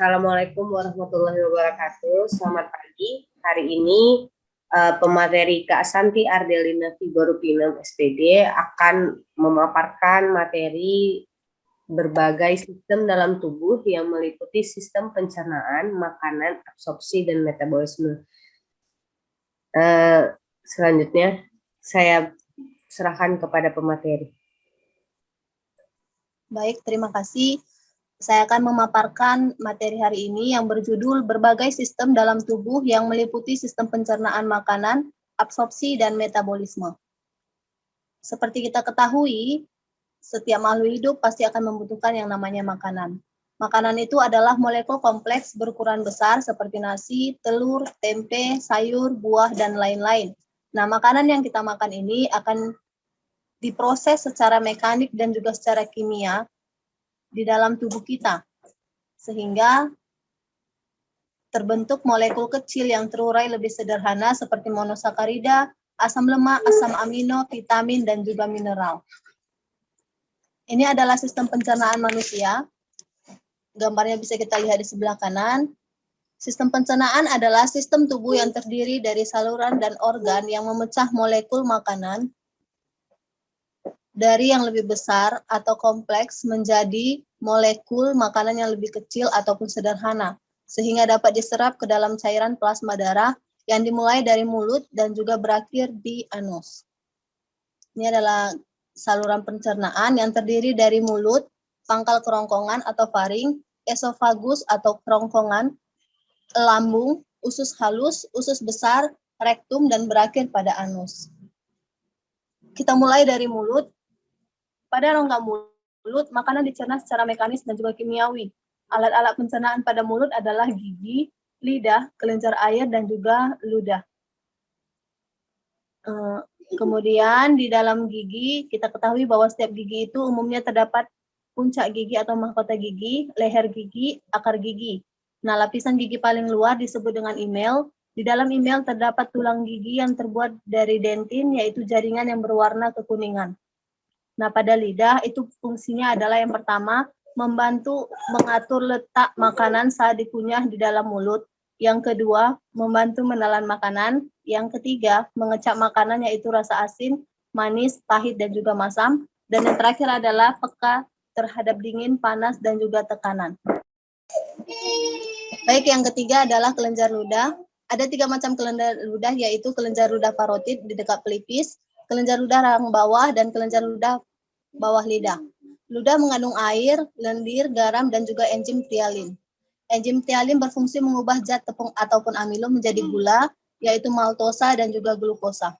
Assalamualaikum warahmatullahi wabarakatuh. Selamat pagi. Hari ini pemateri Kak Santi Ardelina Figorupinem SPD akan memaparkan materi berbagai sistem dalam tubuh yang meliputi sistem pencernaan, makanan, absorpsi, dan metabolisme. Selanjutnya saya serahkan kepada pemateri. Baik, terima kasih. Saya akan memaparkan materi hari ini yang berjudul berbagai sistem dalam tubuh yang meliputi sistem pencernaan makanan, absorpsi, dan metabolisme. Seperti kita ketahui, setiap makhluk hidup pasti akan membutuhkan yang namanya makanan. Makanan itu adalah molekul kompleks berukuran besar seperti nasi, telur, tempe, sayur, buah, dan lain-lain. Nah, makanan yang kita makan ini akan diproses secara mekanik dan juga secara kimia di dalam tubuh kita, sehingga terbentuk molekul kecil yang terurai lebih sederhana seperti monosakarida, asam lemak, asam amino, vitamin, dan juga mineral. Ini adalah sistem pencernaan manusia. Gambarnya bisa kita lihat di sebelah kanan. Sistem pencernaan adalah sistem tubuh yang terdiri dari saluran dan organ yang memecah molekul makanan dari yang lebih besar atau kompleks menjadi molekul makanan yang lebih kecil ataupun sederhana, sehingga dapat diserap ke dalam cairan plasma darah yang dimulai dari mulut dan juga berakhir di anus. Ini adalah saluran pencernaan yang terdiri dari mulut, pangkal kerongkongan atau faring, esofagus atau kerongkongan, lambung, usus halus, usus besar, rektum, dan berakhir pada anus. Kita mulai dari mulut. Pada rongga mulut, makanan dicerna secara mekanis dan juga kimiawi. Alat-alat pencernaan pada mulut adalah gigi, lidah, kelenjar air, dan juga ludah. Kemudian di dalam gigi, kita ketahui bahwa setiap gigi itu umumnya terdapat puncak gigi atau mahkota gigi, leher gigi, akar gigi. Nah, lapisan gigi paling luar disebut dengan email. Di dalam email terdapat tulang gigi yang terbuat dari dentin, yaitu jaringan yang berwarna kekuningan. Nah, pada lidah itu fungsinya adalah yang pertama, membantu mengatur letak makanan saat dikunyah di dalam mulut. Yang kedua, membantu menelan makanan. Yang ketiga, mengecap makanan yaitu rasa asin, manis, pahit, dan juga masam. Dan yang terakhir adalah peka terhadap dingin, panas, dan juga tekanan. Baik, yang ketiga adalah kelenjar ludah. Ada 3 macam kelenjar ludah, yaitu kelenjar ludah parotid di dekat pelipis, kelenjar ludah rahang bawah, dan kelenjar ludah bawah lidah. Ludah mengandung air, lendir, garam, dan juga enzim trialin. Enzim trialin berfungsi mengubah zat tepung ataupun amilo menjadi gula, yaitu maltosa dan juga glukosa.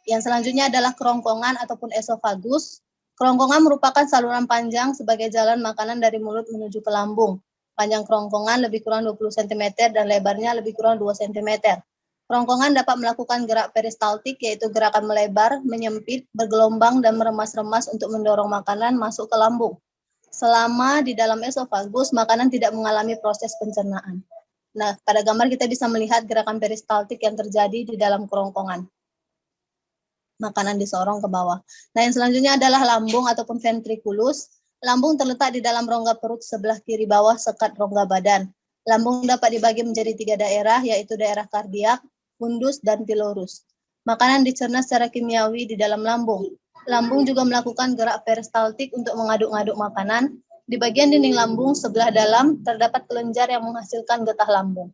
Yang selanjutnya adalah kerongkongan ataupun esofagus. Kerongkongan merupakan saluran panjang sebagai jalan makanan dari mulut menuju ke lambung. Panjang kerongkongan lebih kurang 20 cm dan lebarnya lebih kurang 2 cm. Kerongkongan dapat melakukan gerak peristaltik, yaitu gerakan melebar, menyempit, bergelombang, dan meremas-remas untuk mendorong makanan masuk ke lambung. Selama di dalam esofagus, makanan tidak mengalami proses pencernaan. Nah, pada gambar kita bisa melihat gerakan peristaltik yang terjadi di dalam kerongkongan. Makanan disorong ke bawah. Nah, yang selanjutnya adalah lambung ataupun ventriculus. Lambung terletak di dalam rongga perut sebelah kiri bawah sekat rongga badan. Lambung dapat dibagi menjadi 3 daerah, yaitu daerah kardiak, fundus, dan pilorus. Makanan dicerna secara kimiawi di dalam lambung. Lambung juga melakukan gerak peristaltik untuk mengaduk-ngaduk makanan. Di bagian dinding lambung sebelah dalam terdapat kelenjar yang menghasilkan getah lambung.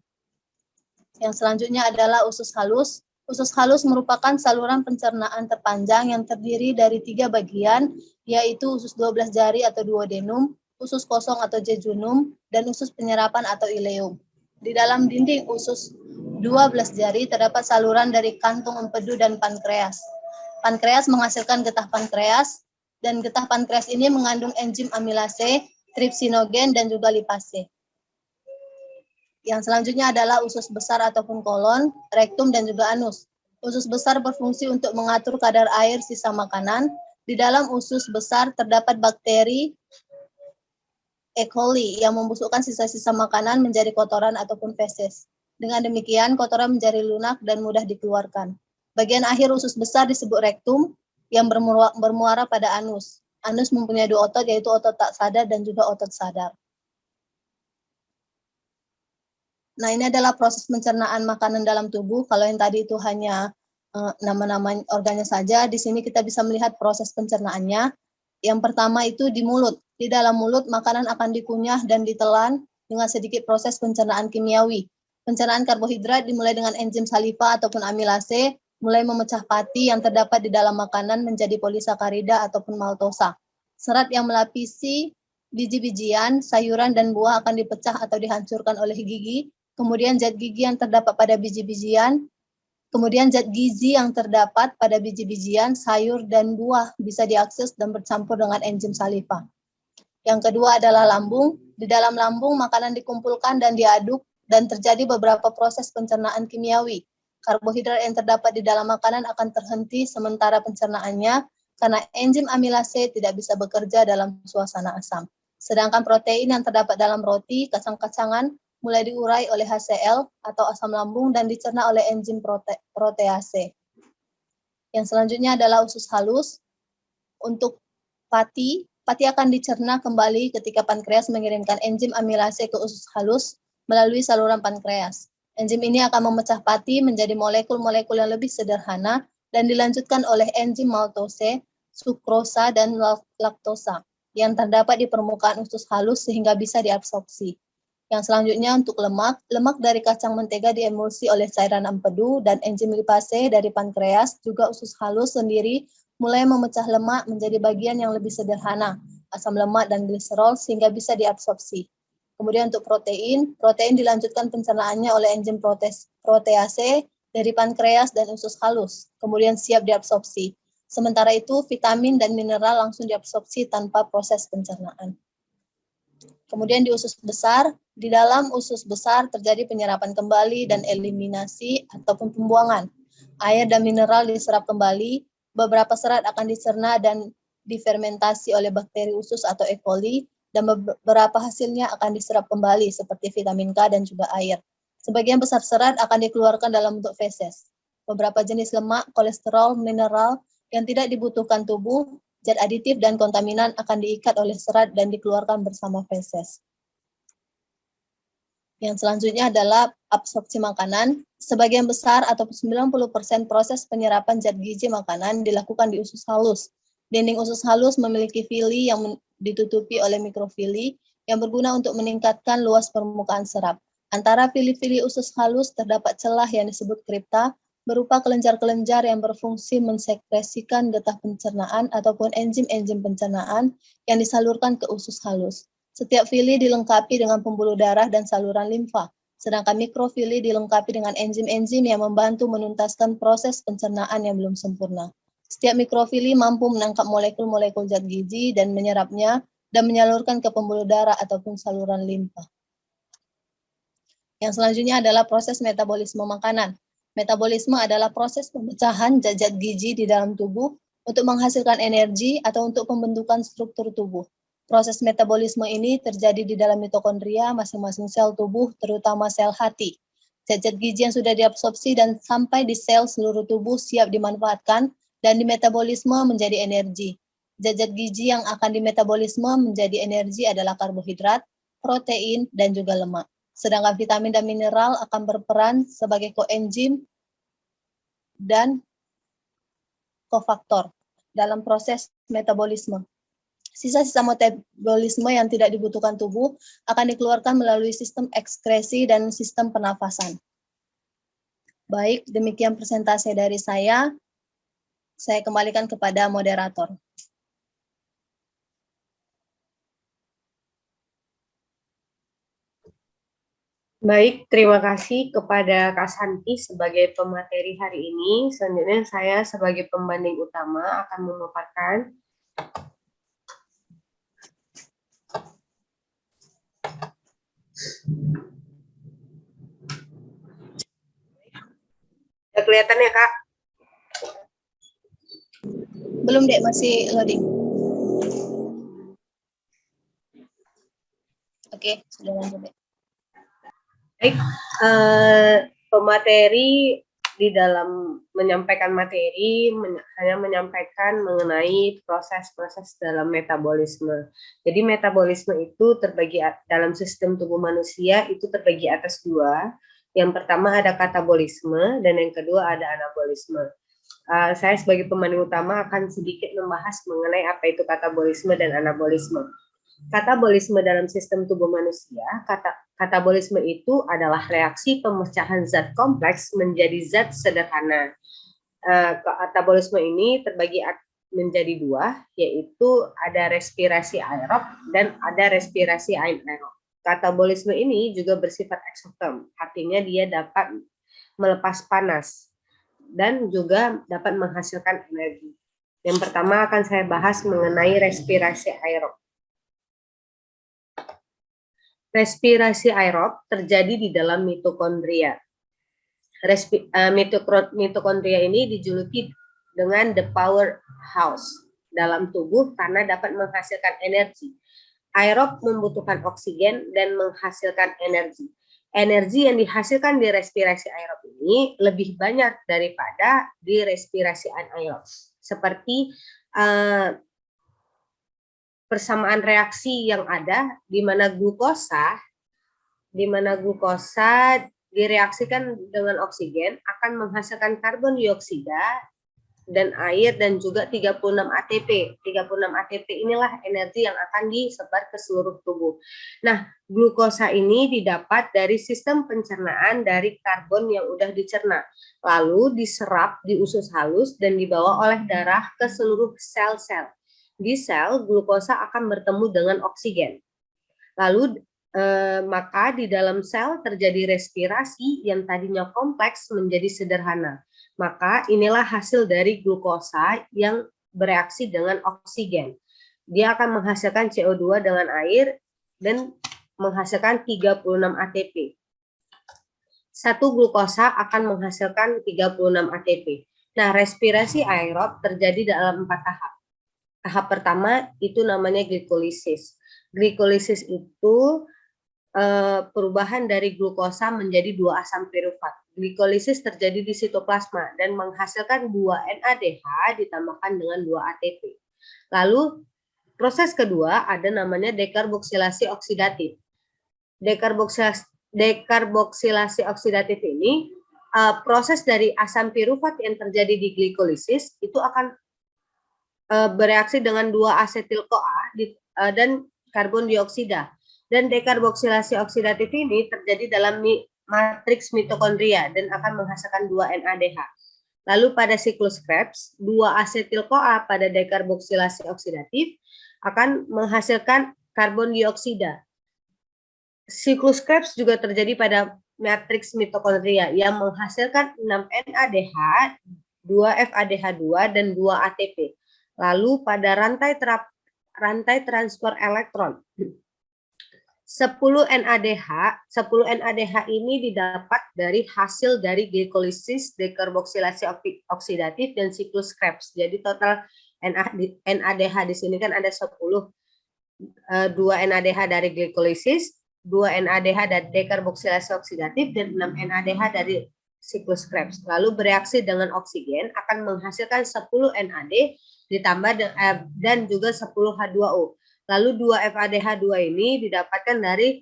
Yang selanjutnya adalah usus halus. Usus halus merupakan saluran pencernaan terpanjang yang terdiri dari 3 bagian, yaitu usus 12 jari atau duodenum, usus kosong atau jejunum, dan usus penyerapan atau ileum. Di dalam dinding usus 12 jari terdapat saluran dari kantung empedu dan pankreas. Pankreas menghasilkan getah pankreas, dan getah pankreas ini mengandung enzim amilase, tripsinogen, dan juga lipase. Yang selanjutnya adalah usus besar ataupun kolon, rektum, dan juga anus. Usus besar berfungsi untuk mengatur kadar air sisa makanan. Di dalam usus besar terdapat bakteri E. coli yang membusukkan sisa-sisa makanan menjadi kotoran ataupun feses. Dengan demikian, kotoran menjadi lunak dan mudah dikeluarkan. Bagian akhir usus besar disebut rektum yang bermuara pada anus. Anus mempunyai 2 otot, yaitu otot tak sadar dan juga otot sadar. Nah, ini adalah proses pencernaan makanan dalam tubuh. Kalau yang tadi itu hanya nama-nama organnya saja, di sini kita bisa melihat proses pencernaannya. Yang pertama itu di mulut. Di dalam mulut, makanan akan dikunyah dan ditelan dengan sedikit proses pencernaan kimiawi. Pencernaan karbohidrat dimulai dengan enzim saliva ataupun amilase, mulai memecah pati yang terdapat di dalam makanan menjadi polisakarida ataupun maltosa. Serat yang melapisi biji-bijian, sayuran, dan buah akan dipecah atau dihancurkan oleh gigi. Kemudian zat gigi yang terdapat pada biji-bijian, kemudian zat gizi yang terdapat pada biji-bijian, sayur, dan buah bisa diakses dan bercampur dengan enzim saliva. Yang kedua adalah lambung. Di dalam lambung, makanan dikumpulkan dan diaduk dan terjadi beberapa proses pencernaan kimiawi. Karbohidrat yang terdapat di dalam makanan akan terhenti sementara pencernaannya karena enzim amilase tidak bisa bekerja dalam suasana asam. Sedangkan protein yang terdapat dalam roti, kacang-kacangan, mulai diurai oleh HCl atau asam lambung dan dicerna oleh enzim protease. Yang selanjutnya adalah usus halus. Untuk pati akan dicerna kembali ketika pankreas mengirimkan enzim amilase ke usus halus melalui saluran pankreas. Enzim ini akan memecah pati menjadi molekul-molekul yang lebih sederhana dan dilanjutkan oleh enzim maltose, sukrosa, dan laktosa yang terdapat di permukaan usus halus sehingga bisa diabsorpsi. Yang selanjutnya untuk lemak dari kacang mentega diemulsi oleh cairan empedu dan enzim lipase dari pankreas, juga usus halus sendiri mulai memecah lemak menjadi bagian yang lebih sederhana, asam lemak dan gliserol sehingga bisa diabsorpsi. Kemudian untuk protein dilanjutkan pencernaannya oleh enzim protease dari pankreas dan usus halus, kemudian siap diabsorpsi. Sementara itu, vitamin dan mineral langsung diabsorpsi tanpa proses pencernaan. Kemudian di usus besar, di dalam usus besar terjadi penyerapan kembali dan eliminasi ataupun pembuangan. Air dan mineral diserap kembali, beberapa serat akan dicerna dan difermentasi oleh bakteri usus atau E. coli, dan beberapa hasilnya akan diserap kembali seperti vitamin K dan juga air. Sebagian besar serat akan dikeluarkan dalam bentuk feses. Beberapa jenis lemak, kolesterol, mineral yang tidak dibutuhkan tubuh, zat aditif dan kontaminan akan diikat oleh serat dan dikeluarkan bersama feses. Yang selanjutnya adalah absorpsi makanan. Sebagian besar atau 90% proses penyerapan zat gizi makanan dilakukan di usus halus. Dinding usus halus memiliki vili yang ditutupi oleh mikrofili yang berguna untuk meningkatkan luas permukaan serap. Antara vili-vili usus halus terdapat celah yang disebut kripta, berupa kelenjar-kelenjar yang berfungsi mensekresikan getah pencernaan ataupun enzim-enzim pencernaan yang disalurkan ke usus halus. Setiap vili dilengkapi dengan pembuluh darah dan saluran limfa, sedangkan mikrofili dilengkapi dengan enzim-enzim yang membantu menuntaskan proses pencernaan yang belum sempurna. Setiap mikrofili mampu menangkap molekul-molekul zat gizi dan menyerapnya dan menyalurkan ke pembuluh darah ataupun saluran limfa. Yang selanjutnya adalah proses metabolisme makanan. Metabolisme adalah proses pemecahan zat-zat gizi di dalam tubuh untuk menghasilkan energi atau untuk pembentukan struktur tubuh. Proses metabolisme ini terjadi di dalam mitokondria masing-masing sel tubuh, terutama sel hati. Zat-zat gizi yang sudah diabsorpsi dan sampai di sel seluruh tubuh siap dimanfaatkan dan dimetabolisme menjadi energi. Zat-zat gizi yang akan dimetabolisme menjadi energi adalah karbohidrat, protein, dan juga lemak. Sedangkan vitamin dan mineral akan berperan sebagai koenzim dan kofaktor dalam proses metabolisme. Sisa-sisa metabolisme yang tidak dibutuhkan tubuh akan dikeluarkan melalui sistem ekskresi dan sistem pernafasan. Baik, demikian presentasi dari saya. Saya kembalikan kepada moderator. Baik, terima kasih kepada Kak Santi sebagai pemateri hari ini. Selanjutnya saya sebagai pembanding utama akan memaparkan Udah kelihatan ya, Kak? Belum, Dek, masih loading. Oke, sudah lanjut, Dek. Baik, pemateri di dalam menyampaikan materi hanya menyampaikan mengenai proses-proses dalam metabolisme. Jadi metabolisme itu terbagi dalam sistem tubuh manusia itu terbagi atas dua. Yang pertama ada katabolisme dan yang kedua ada anabolisme. Saya sebagai pemandu utama akan sedikit membahas mengenai apa itu katabolisme dan anabolisme. Katabolisme dalam sistem tubuh manusia, katabolisme itu adalah reaksi pemecahan zat kompleks menjadi zat sederhana. Katabolisme ini terbagi menjadi dua, yaitu ada respirasi aerob dan ada respirasi anaerob. Katabolisme ini juga bersifat eksoterm, artinya dia dapat melepas panas dan juga dapat menghasilkan energi. Yang pertama akan saya bahas mengenai respirasi aerob. Respirasi aerob terjadi di dalam mitokondria. Mitokondria ini dijuluki dengan the powerhouse dalam tubuh karena dapat menghasilkan energi. Aerob membutuhkan oksigen dan menghasilkan energi. Energi yang dihasilkan di respirasi aerob ini lebih banyak daripada di respirasi anaerob. Seperti persamaan reaksi yang ada di mana glukosa direaksikan dengan oksigen akan menghasilkan karbon dioksida dan air dan juga 36 ATP. 36 ATP inilah energi yang akan disebar ke seluruh tubuh. Nah, glukosa ini didapat dari sistem pencernaan dari karbon yang udah dicerna. Lalu diserap di usus halus dan dibawa oleh darah ke seluruh sel-sel. Di sel, glukosa akan bertemu dengan oksigen. Lalu maka di dalam sel terjadi respirasi yang tadinya kompleks menjadi sederhana. Maka inilah hasil dari glukosa yang bereaksi dengan oksigen. Dia akan menghasilkan CO2 dengan air dan menghasilkan 36 ATP. Satu glukosa akan menghasilkan 36 ATP. Nah, respirasi aerob terjadi dalam 4 tahap. Tahap pertama itu namanya glikolisis. Glikolisis itu perubahan dari glukosa menjadi 2 asam pirufat. Glikolisis terjadi di sitoplasma dan menghasilkan 2 NADH ditambahkan dengan 2 ATP. Lalu proses kedua ada namanya dekarboksilasi oksidatif. Dekarboksilasi oksidatif ini proses dari asam pirufat yang terjadi di glikolisis itu akan bereaksi dengan 2 asetil-CoA dan karbon dioksida. Dan dekarboksilasi oksidatif ini terjadi dalam matriks mitokondria dan akan menghasilkan 2 NADH. Lalu pada siklus Krebs, 2 asetil-CoA pada dekarboksilasi oksidatif akan menghasilkan karbon dioksida. Siklus Krebs juga terjadi pada matriks mitokondria yang menghasilkan 6 NADH, 2 FADH2 dan 2 ATP. Lalu pada rantai transfer elektron 10 NADH ini didapat dari hasil dari glikolisis, dekarboksilasi oksidatif dan siklus Krebs. Jadi total NADH di sini kan ada 10. 2 NADH dari glikolisis, 2 NADH dari dekarboksilasi oksidatif dan 6 NADH dari siklus Krebs. Lalu bereaksi dengan oksigen akan menghasilkan 10 NAD ditambah dan juga 10 H2O. Lalu 2 FADH2 ini didapatkan dari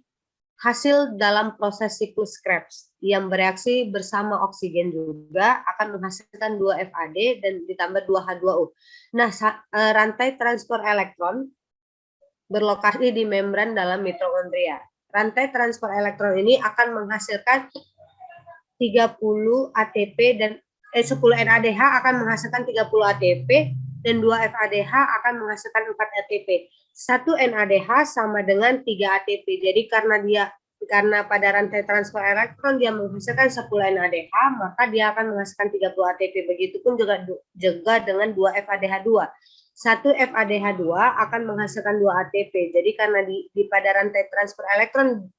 hasil dalam proses siklus Krebs yang bereaksi bersama oksigen juga akan menghasilkan 2 FAD dan ditambah 2 H2O. Nah, rantai transfer elektron berlokasi di membran dalam mitokondria. Rantai transfer elektron ini akan menghasilkan 30 ATP dan 10 NADH akan menghasilkan 30 ATP dan 2 FADH akan menghasilkan 4 ATP. 1 NADH sama dengan 3 ATP. Jadi karena pada rantai transfer elektron dia menghasilkan 10 NADH, maka dia akan menghasilkan 30 ATP. Begitupun juga dengan 2 FADH2. 1 FADH2 akan menghasilkan 2 ATP. Jadi karena pada rantai transfer elektron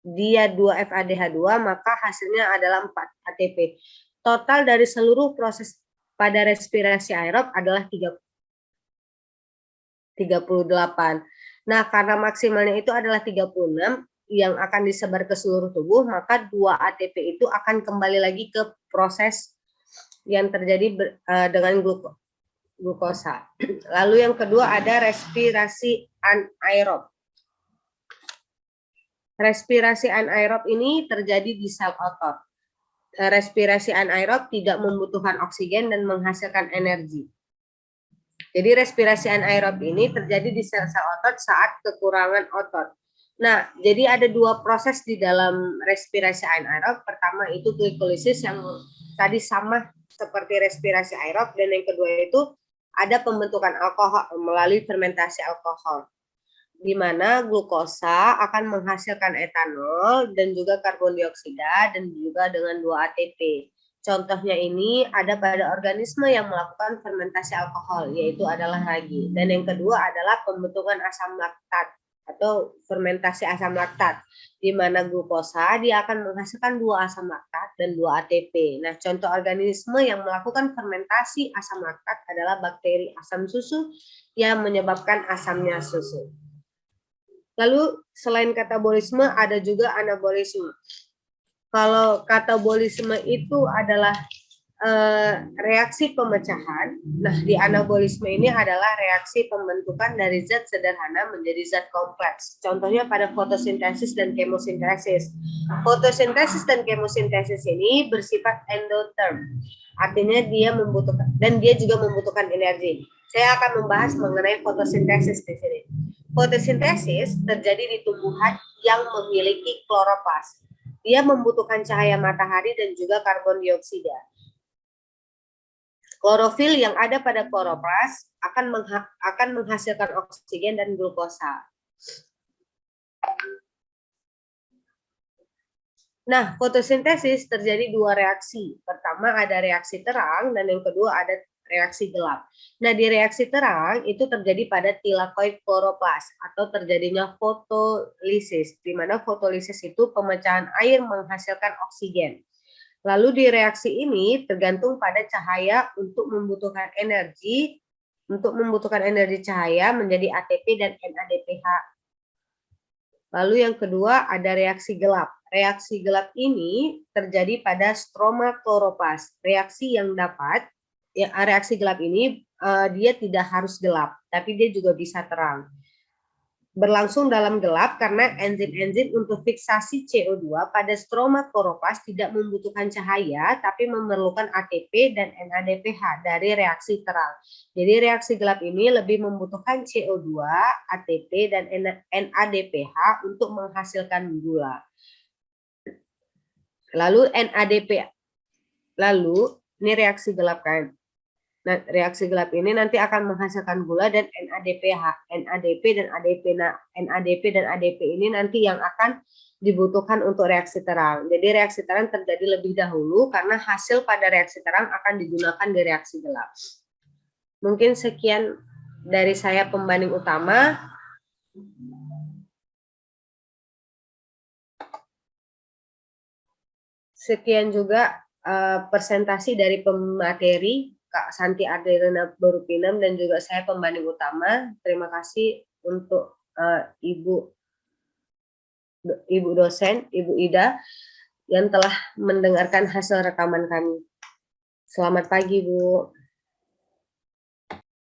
dia 2 FADH2, maka hasilnya adalah 4 ATP. Total dari seluruh proses pada respirasi aerob adalah 38. Nah, karena maksimalnya itu adalah 36, yang akan disebar ke seluruh tubuh, maka 2 ATP itu akan kembali lagi ke proses yang terjadi dengan glukosa. Lalu yang kedua ada respirasi anaerob. Respirasi anaerob ini terjadi di sel otot. Respirasi anaerob tidak membutuhkan oksigen dan menghasilkan energi. Jadi respirasi anaerob ini terjadi di sel-sel otot saat kekurangan otot. Nah, jadi ada 2 proses di dalam respirasi anaerob. Pertama itu glikolisis yang tadi sama seperti respirasi aerob, dan yang kedua itu ada pembentukan alkohol melalui fermentasi alkohol, di mana glukosa akan menghasilkan etanol dan juga karbon dioksida dan juga dengan 2 ATP. Contohnya ini ada pada organisme yang melakukan fermentasi alkohol, yaitu adalah ragi. Dan yang kedua adalah pembentukan asam laktat atau fermentasi asam laktat, di mana glukosa dia akan menghasilkan 2 asam laktat dan 2 ATP. Nah, contoh organisme yang melakukan fermentasi asam laktat adalah bakteri asam susu yang menyebabkan asamnya susu. Lalu selain katabolisme ada juga anabolisme. Kalau katabolisme itu adalah reaksi pemecahan. Nah, di anabolisme ini adalah reaksi pembentukan dari zat sederhana menjadi zat kompleks. Contohnya pada fotosintesis dan kemosintesis. Fotosintesis dan kemosintesis ini bersifat endoterm. Artinya dia membutuhkan, dan dia juga membutuhkan energi. Saya akan membahas mengenai fotosintesis di sini. Fotosintesis terjadi di tumbuhan yang memiliki kloroplas. Dia membutuhkan cahaya matahari dan juga karbon dioksida. Klorofil yang ada pada kloroplas akan menghasilkan oksigen dan glukosa. Nah, fotosintesis terjadi 2 reaksi. Pertama ada reaksi terang dan yang kedua ada reaksi gelap. Nah, di reaksi terang itu terjadi pada tilakoid kloroplas atau terjadinya fotolisis, di mana fotolisis itu pemecahan air menghasilkan oksigen. Lalu di reaksi ini tergantung pada cahaya untuk membutuhkan energi cahaya menjadi ATP dan NADPH. Lalu yang kedua ada reaksi gelap. Reaksi gelap ini terjadi pada stroma kloroplas. Reaksi gelap ini dia tidak harus gelap, tapi dia juga bisa terang. Berlangsung dalam gelap karena enzim-enzim untuk fiksasi CO2 pada stroma kloroplas tidak membutuhkan cahaya, tapi memerlukan ATP dan NADPH dari reaksi terang. Jadi reaksi gelap ini lebih membutuhkan CO2, ATP, dan NADPH untuk menghasilkan gula. Lalu ini reaksi gelap kan. Nah, reaksi gelap ini nanti akan menghasilkan gula dan NADPH, NADP dan ADP. Nah, NADP dan ADP ini nanti yang akan dibutuhkan untuk reaksi terang. Jadi reaksi terang terjadi lebih dahulu karena hasil pada reaksi terang akan digunakan di reaksi gelap. Mungkin sekian dari saya pembanding utama. Sekian juga presentasi dari pemateri Kak Santi Ardelina Barupinem dan juga saya pembanding utama. Terima kasih untuk Ibu dosen, Ibu Ida, yang telah mendengarkan hasil rekaman kami. Selamat pagi, Bu.